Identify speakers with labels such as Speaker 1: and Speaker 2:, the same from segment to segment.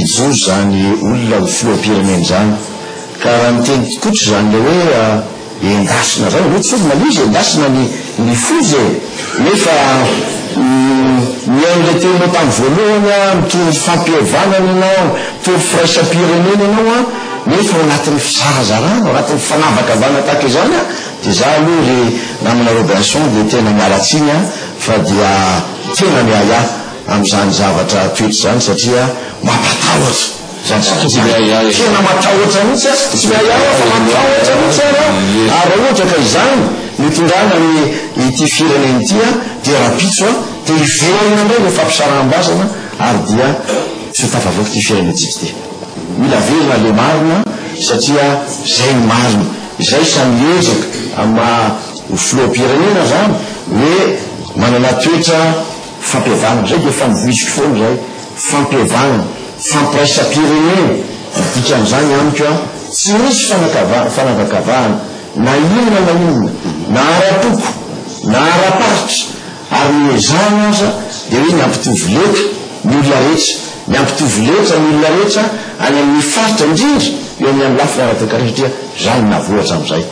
Speaker 1: mijoro zany olona ho filoham-pirenena zany ka raha miteny tokotry zany le hoe endasina zany ohatsy hoe malizy endasina ny fozy nefa miain'le tenao tamin'ny voalohany mitondry fampihavanana ianao mitondry firaisam-pirenena ianao nefa ao anatin'ny fizarazarana ao anatin'ny fanavakavana tahaka izany dia za aloha ry namana Robinson dia tena mialatsiny fa dia tena miaya amin'izany zavatra toetra zany satria mampatahotra zany tena matahotra mihitsy tsy miaya fa matahotra mihitsy ary ohatra ka izany mitondrana ity firenena ity dia rapitso dia ivelana indray le fampisaraham-basana ary dia tsy ho tafavoaka ity firenentsika ity mila velona le marina satria zay ny marina izay samy ezaka amin'ny filoham-pirenena zany hoe manana toetra fampihavanana zay dia famivoiziko foana zay fampihavanana fampiraisam-pirenena dika amin'izany amiko tsy misy fanakavahana na inona na inona na ara-toko na ara-paritra ary miezana aza dia hoe miampitovy leka ny olona rehetra miampitovy letra ny olona rehetra any amin'ny faritra indrindra eo amin'ny amin'ny lafina ara-tokarena satria zany navoatra amin'izay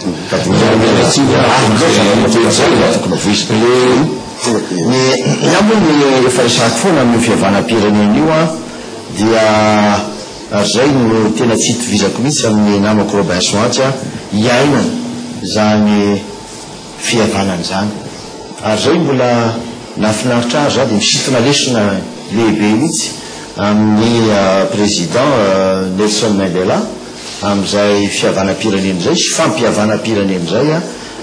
Speaker 1: ambony efa resahako foana amin'ny fihavanam-pirenena io dia zay no tena tsy hitovizako mihitsy amin'ny namako Robinson atsy iainana zany fihavanana zany ary zay mbola nafinaritra azy dia misintona lesona lehibe mihitsy amin'ny président Nelson Mandela amin'izay fihavanam-pirenena zay sy fampihavanam-pirenena zay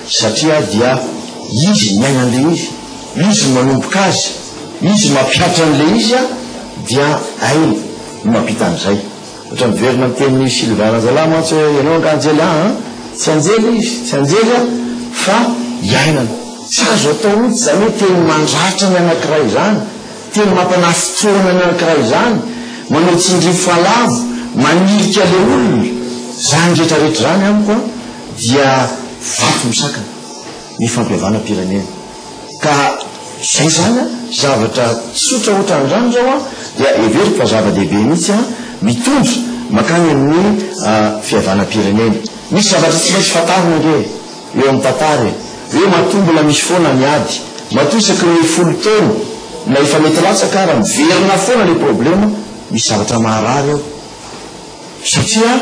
Speaker 1: satria dia izy miaina an'le izy manomboka azy izy mampiatra an'le izy dia ainy mampita an'izay ohatra miverina miteny Sylvain Zala mantsy hoe ianao anganjely tsy anjely izy tsy anjely fa iainana tsy azo atao mihitsy zany hoe teny mandratra ny anankiray zany teny mampanafitoana ny anankiray zany manao tsindry falavo manilika le olona zany rehetrarehetra zany amiko dia vato misakana ny fampihavanam-pirenena ka zay zany zavatra tsotra ohatran'izany zao dia everiko fa zava-dehibe mihitsy mitondra makany amin'ny fihavanam-pirenena misy zavatra tsy maintsy fatarina nge eo amin'ny tantara hoe matombola misy foana miady matosaky ny 10 taona na efa mety latsaka raha miverina foana le problema misy zavatra maharary eo satria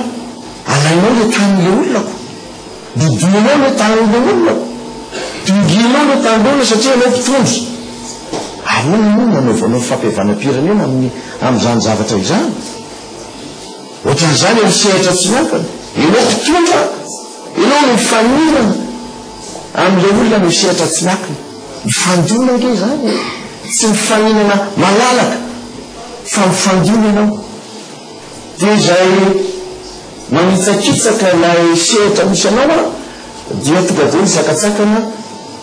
Speaker 1: alainao le tanin'le olonako didinao le tanin'le olonako dinginao le tanin'olona satria anao mpitondra ahoana no manaovanao fampihavanam-pirenena amin'izany zavatra izany ohatran'izany misehatra tsy miampana enao mpitondra enao mifanirana amin'le olona misehatra tsy miakina mifandona nge zany tsy mifaninana malalaka fa mifandona ianao dia zay manitsakitsaka na sehatra misy anao dia tonga dia nisakatsakana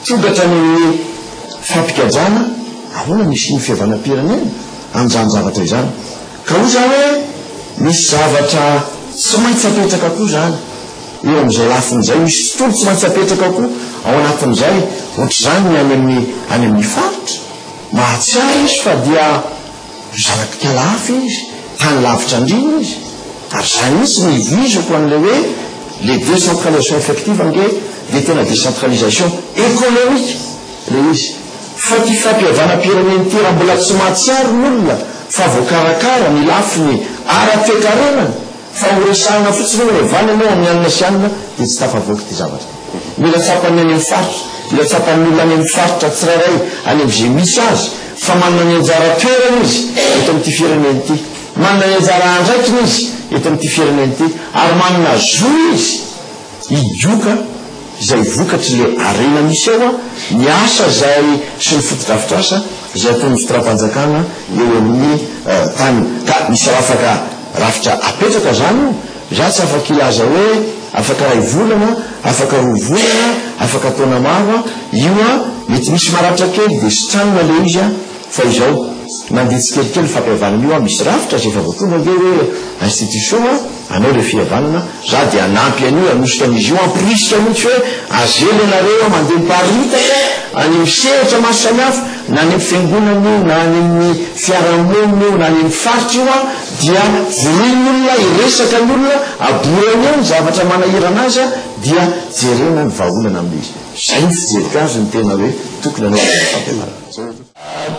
Speaker 1: togatra amin'ny fampikajana ahoana misy ny fihavanam-pirenena amin'izany zavatra izany ka ho zany hoe misy zavatra tsy maintsy apetraka koa zany eo amin'izay lafin'izay misy tontolo tsy maintsy apetraka koa ao anatin'izay ohatra zany any amin'ny faritra mahatsiara izy fa dia zanatika lafy izy tany lavitra andrina izy ary zany mihitsy mivizoko an'le hoe le décentralisation effective nge dia tena décentralisation économique le izy fa ty fampihavanam-pirenena ty raha mbola tsy mahatsiaro n'olona fa voakarakara ny lafiny ara-toekarenana fa horesahana fotsiny hoe vany anao amin'ny alina sy alina dia tsy tafavoaka ty zavatra mila tsapany any amin'ny faritra mila tsapany olona any amin'ny faritra tsirairay any amin'izay misy azy fa manana ny anjara toerana izy eto amin'ity firenena ity manana ny anjara andraikiny izy eto amin'ity firenena ity ary manana zo izy idioka izay vokatry le arena misy eo ny asa zay sy ny fotodrafitrasa zay ataon'ny fitram-panjakana eo amin'ny tany ka misy afaka rafitra apetraka zany za tsy afaka ilaza hoe afaka ray volana afaka roa volana afaka taona maro io mety misy maratra kely dia sitranona le izy fa izao mandeha tsikelikely fampihavanana io misy rafitra zay efa voatonga nge hoe institution anao le fihavanana za dia anampy an'io anosika an'izy io ampirisika mihitsy hoe azely anareo mandeha miparitaka any misehatra maso samihafa na any amin'ny fiangonana io na any amin'ny fiarahamonina io na any amin'ny faritra io dia vorin'olona iresaka ny olona aborany eo ny zavatra manahirana azy a dia jerena ny vahaolana amin'izy zay ny fijerika azy ny tena hoe tokony anao fampianarana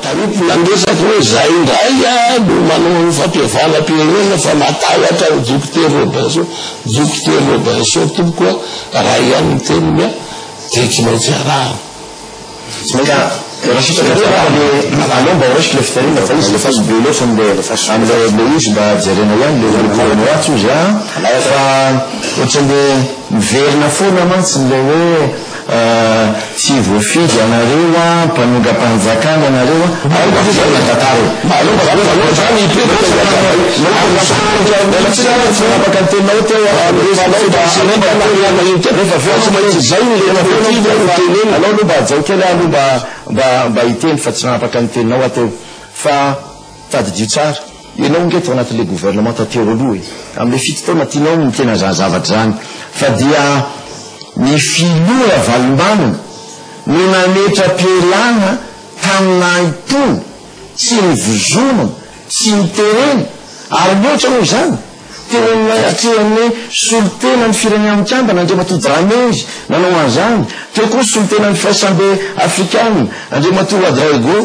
Speaker 2: taropo nandresaka hoe zay indray no manao ny fampiavalam-pirenena fa matahotra ny docteur Robinson tompokoa raha ihany ny teniny a dia tsy maintsy arahana
Speaker 1: raha sitraleo mba oresika le fitarina fa izy lefa be loatra amle izy mba jerena ihany le atsy izy fa ohatran'le miverina foana mantsy le hoe tsy voafidy anareo mpanonga-panjakana anareo afaka ny tenao teoanao mba ajao kely aloha mba hiteny fa tsy nanapaka ny teninao ateo fa tadidio tsara ianao ngeto anatin'le gouvernement tateo aloha e am'le fito taona tianao mitena zavatra zany fa dia ny filoa valombanana no nametram-pielana tamina itony tsy nivozonana tsy niterena ary loatra moa zany tenaatrehan'ny solotena ny firenena mikambana andre mato drame izy nanao an'izany teo koa solotena ny faisambe afrikane andre mato adraigo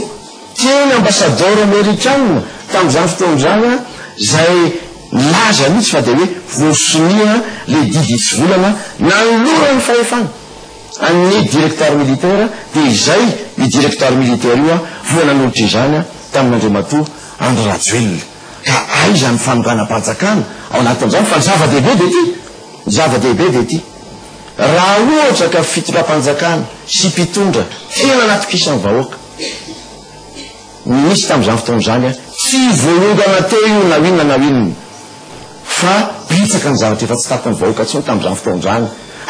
Speaker 1: tena ambassadeur américaine tamin'izany fotoan'izany zay laza mihitsy fa dia hoe vosonia le didy tsy volana nanolorany fahefana amin'ny directeur militaire dia izay i directeur militaire io voa nanolotra izany tamin'andriamatoa Andry Rajoelina ka aiza ny fanogana-panjakana ao anatin'izany fa ny zava-dehibe dia ty raha ohatra ka fitondram-panjakana sy mpitondra tena anatokisany vahoaka misy tamin'izany fotoan'izany tsy voalongana teo io na inona na inona fa bitsaka ny zavatra efa tsy tapany vahoaka tsony tamin'izany fotoan'izany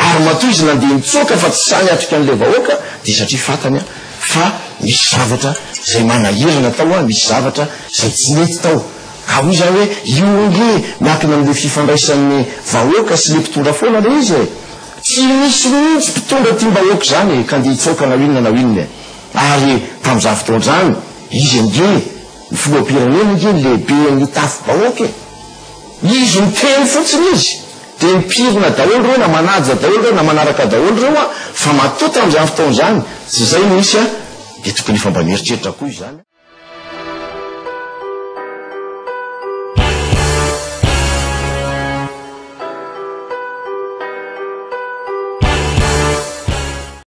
Speaker 1: ary matoa izy nandeha mitsoka fa tsy sany atrika an'le vahoaka dia satria fatany fa misy zavatra zay manahirana tao misy zavatra zay tsy mety tao ka hoy zany hoe ionge miakina amin'le fifandraisan'ny vahoaka sy le mpitondra foana le izy tsy misy mihitsy mpitondra tiam-bahoaka zany ka andeha hitsoka na inona na inona ary tamin'izany fotoan'izany izy nge ny filoam-pirenena nge lehibe ny tafy vahoaka izy miteny fotsiny izy dia mipirina daholo reo na manaja daholo reo na manaraka daholo reo fa matoa tamin'izany fotoan'izany tsy zay misy dia tokony efa mba mieritreritra koa izy zany